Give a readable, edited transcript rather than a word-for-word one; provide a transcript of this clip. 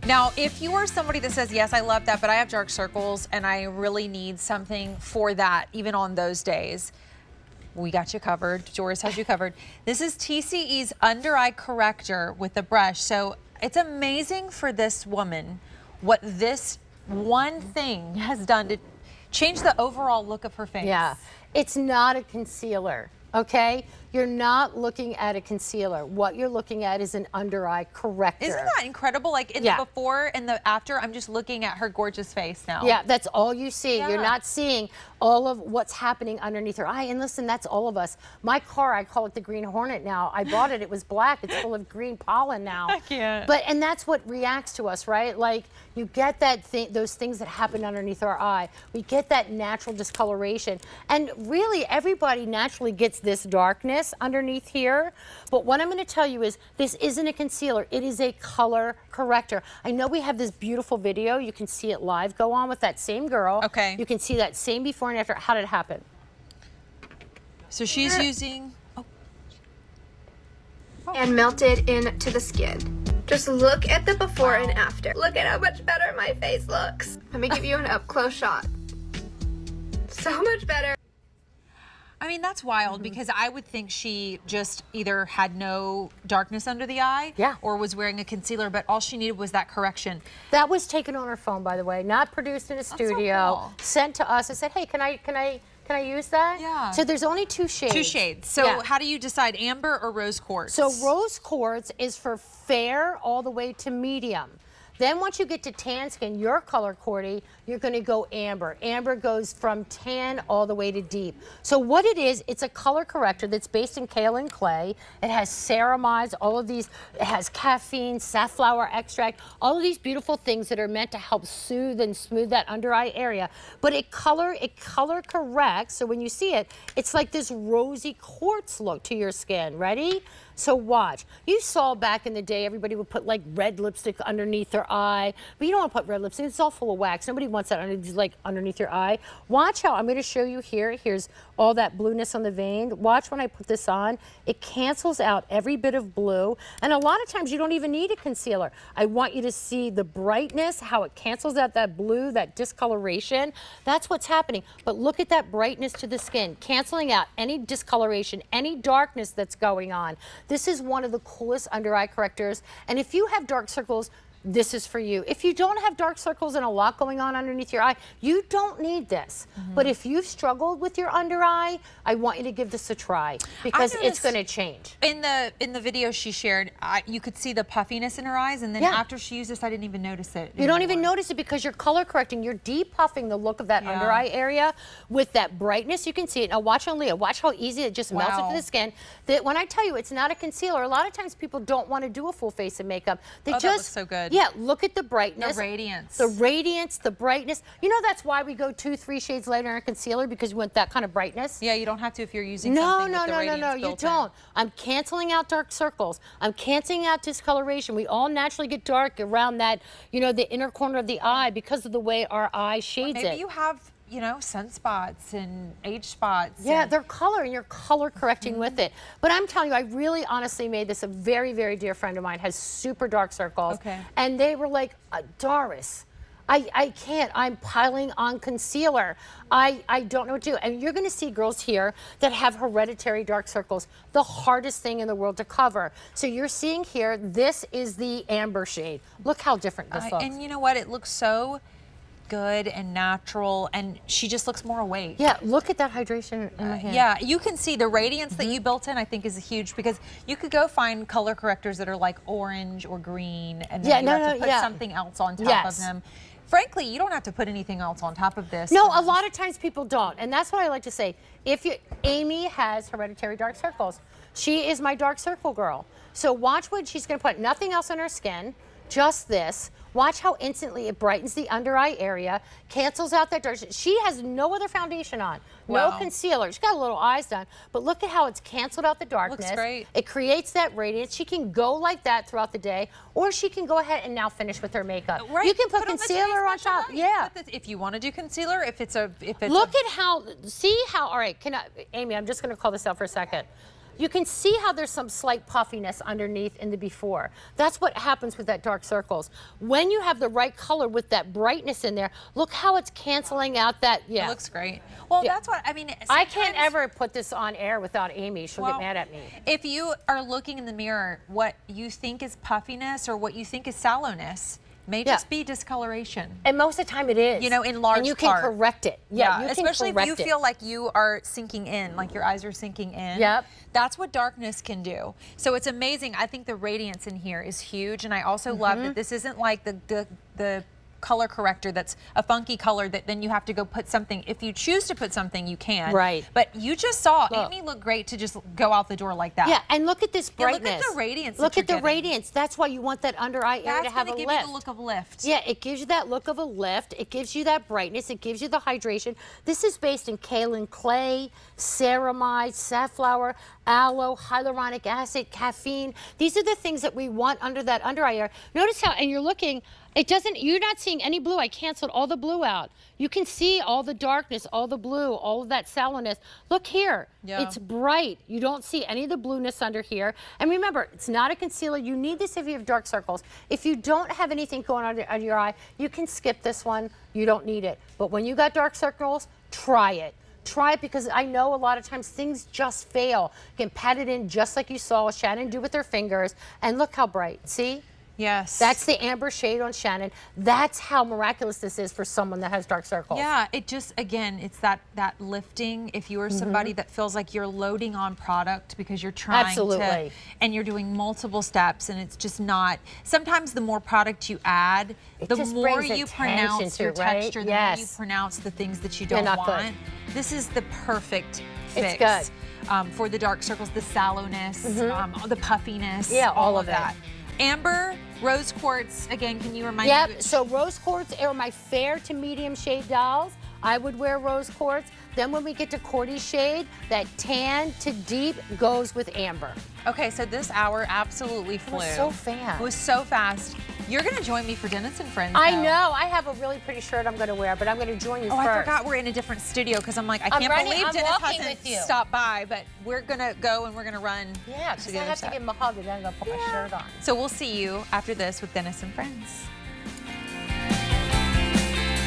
Now, if you are somebody that says, yes, I love that, but I have dark circles and I really need something for that, even on those days, we got you covered. Doris has you covered. This is TCE's Under Eye Corrector with the brush. So it's amazing for this woman what this one thing has done to change the overall look of her face. Yeah, it's not a concealer, okay? You're not looking at a concealer. What you're looking at is an under eye corrector. Isn't that incredible? Like in the before and the after, I'm just looking at her gorgeous face now. Yeah, that's all you see. Yeah. You're not seeing all of what's happening underneath her eye. And listen, that's all of us. My car, I call it the Green Hornet now. I bought it, it was black. It's full of green pollen now. I can't. And that's what reacts to us, right? Like you get that those things that happen underneath our eye. We get that natural discoloration. And really everybody naturally gets this darkness underneath here. But what I'm going to tell you is this isn't a concealer. It is a color corrector. I know we have this beautiful video. You can see it live. Go on with that same girl. Okay. You can see that same before and after. How did it happen? So she's using... And melted into the skin. Just look at the before and after. Look at how much better my face looks. Let me give you an up-close shot. So much better. I mean, that's wild because I would think she just either had no darkness under the eye or was wearing a concealer, but all she needed was that correction. That was taken on her phone, by the way, not produced in a studio, so cool. Sent to us and said, hey, can I use that? Yeah. So there's only 2 shades. 2 shades. So how do you decide, amber or rose quartz? So rose quartz is for fair all the way to medium. Then once you get to tan skin, your color, Cordy, you're gonna go amber. Amber goes from tan all the way to deep. So what it is, it's a color corrector that's based in kaolin clay. It has ceramides, all of these, it has caffeine, safflower extract, all of these beautiful things that are meant to help soothe and smooth that under eye area. But it color corrects, so when you see it, it's like this rosy quartz look to your skin. Ready? So watch. You saw back in the day, everybody would put like red lipstick underneath their eye, but you don't want to put red lipstick. It's all full of wax. Nobody wants that underneath your eye. Watch how I'm going to show you here. Here's all that blueness on the vein. Watch when I put this on. It cancels out every bit of blue. And a lot of times you don't even need a concealer. I want you to see the brightness, how it cancels out that blue, that discoloration. That's what's happening. But look at that brightness to the skin, canceling out any discoloration, any darkness that's going on. This is one of the coolest under eye correctors. And if you have dark circles, this is for you. If you don't have dark circles and a lot going on underneath your eye, you don't need this. But if you've struggled with your under eye, I want you to give this a try because it's going to change. In the video she shared, you could see the puffiness in her eyes, and then after she used this, I didn't even notice it. You don't even notice it because you're color correcting. You're depuffing the look of that under eye area with that brightness. You can see it. Now watch on Leah. Watch how easy it just melts into the skin. That when I tell you it's not a concealer, a lot of times people don't want to do a full face of makeup. They just that looks so good. Yeah, look at the brightness. The radiance. The radiance, the brightness. You know that's why we go 2, 3 shades lighter in a concealer, because we want that kind of brightness. Yeah, you don't have to if you're using something with the radiance you don't. I'm canceling out dark circles. I'm canceling out discoloration. We all naturally get dark around that, you know, the inner corner of the eye because of the way our eye shades it. Maybe you have, you know, sunspots and age spots. Yeah, they're color, and you're color correcting with it. But I'm telling you, I really honestly made this. A very, very dear friend of mine has super dark circles. Okay. And they were like, Doris, I can't. I'm piling on concealer. I don't know what to do. And you're going to see girls here that have hereditary dark circles, the hardest thing in the world to cover. So you're seeing here, this is the amber shade. Look how different this looks. And you know what? It looks so good and natural, and she just looks more awake. Yeah, look at that hydration in my hand. Yeah, you can see the radiance that you built in, I think, is huge, because you could go find color correctors that are like orange or green, and then you have to put something else on top of them. Frankly, you don't have to put anything else on top of this. No, a lot of times people don't, and that's what I like to say. Amy has hereditary dark circles. She is my dark circle girl. So watch what she's going to put. Nothing else on her skin, just this. Watch how instantly it brightens the under eye area, cancels out that dark. She has no other foundation on, no concealer. She's got a little eyes done, but look at how it's canceled out the darkness. Looks great. It creates that radiance. She can go like that throughout the day, or she can go ahead and now finish with her makeup. You can put concealer on top. Yeah. If you want to do concealer, look at how, see how, all right, Amy, I'm just going to call this out for a second. You can see how there's some slight puffiness underneath in the before. That's what happens with that dark circles. When you have the right color with that brightness in there, look how it's canceling out that, It looks great. Well, Yeah. that's what, I mean, I can't sometimes- ever put this on air without Amy. She'll get mad at me. If you are looking in the mirror, what you think is puffiness or what you think is sallowness may just be discoloration. And most of the time it is. You know, in large And you can part. correct it. Yeah, you can especially if correct you it. feel like you are sinking in, like your eyes are sinking in. Yep. That's what darkness can do. So it's amazing. I think the radiance in here is huge, and I also love that this isn't like the color corrector that's a funky color that then you have to go put something. If you choose to put something, you can. Right. But you just saw Look. Amy look great to just go out the door like that. Yeah, and look at this Yeah, look brightness. at the radiance. Look that at the you're getting. radiance. That's why you want that under eye area That's to have gonna a give lift. you the look of lift. Yeah, it gives you that look of a lift. It gives you that brightness. It gives you the hydration. This is based in kaolin clay, ceramide, safflower, aloe, hyaluronic acid, caffeine. These are the things that we want under that under eye area. Notice how, and you're looking, it doesn't, you're not seeing any blue. I canceled all the blue out. You can see all the darkness, all the blue, all of that sallowness. Look here. Yeah. It's bright. You don't see any of the blueness under here. And remember, it's not a concealer. You need this if you have dark circles. If you don't have anything going on under your eye, you can skip this one. You don't need it. But when you got dark circles, try it. Try it, because I know a lot of times things just fail. You can pat it in just like you saw Shannon do with her fingers. And look how bright. See? Yes. That's the amber shade on Shannon. That's how miraculous this is for someone that has dark circles. Yeah, it just, again, it's that lifting. If you are somebody that feels like you're loading on product because you're trying Absolutely. to, and you're doing multiple steps and it's just not, sometimes the more product you add, It the just more brings you attention pronounce to your it, right? texture, the more you pronounce the things that you They're don't not good. want. This is the perfect fix. It's good. For the dark circles, the sallowness, the puffiness, Yeah, all of it. that. Amber, rose quartz, again, can you remind me? Yep, so rose quartz are my fair to medium shade dolls. I would wear rose quartz. Then when we get to Cordy's shade, that tan to deep goes with amber. Okay, so this hour absolutely flew. It was so fast. It was so fast. You're gonna join me for Dennis and Friends. I though. know, I have a really pretty shirt I'm gonna wear, but I'm gonna join you Oh, first. I forgot we're in a different studio because I'm like, I I'm can't running- believe I'm Dennis walking hasn't with you. stopped by, but we're gonna go and we're gonna run. Yeah, to because the I other have to side. give him a hug and then I'm gonna put my shirt on. So we'll see you after this with Dennis and Friends.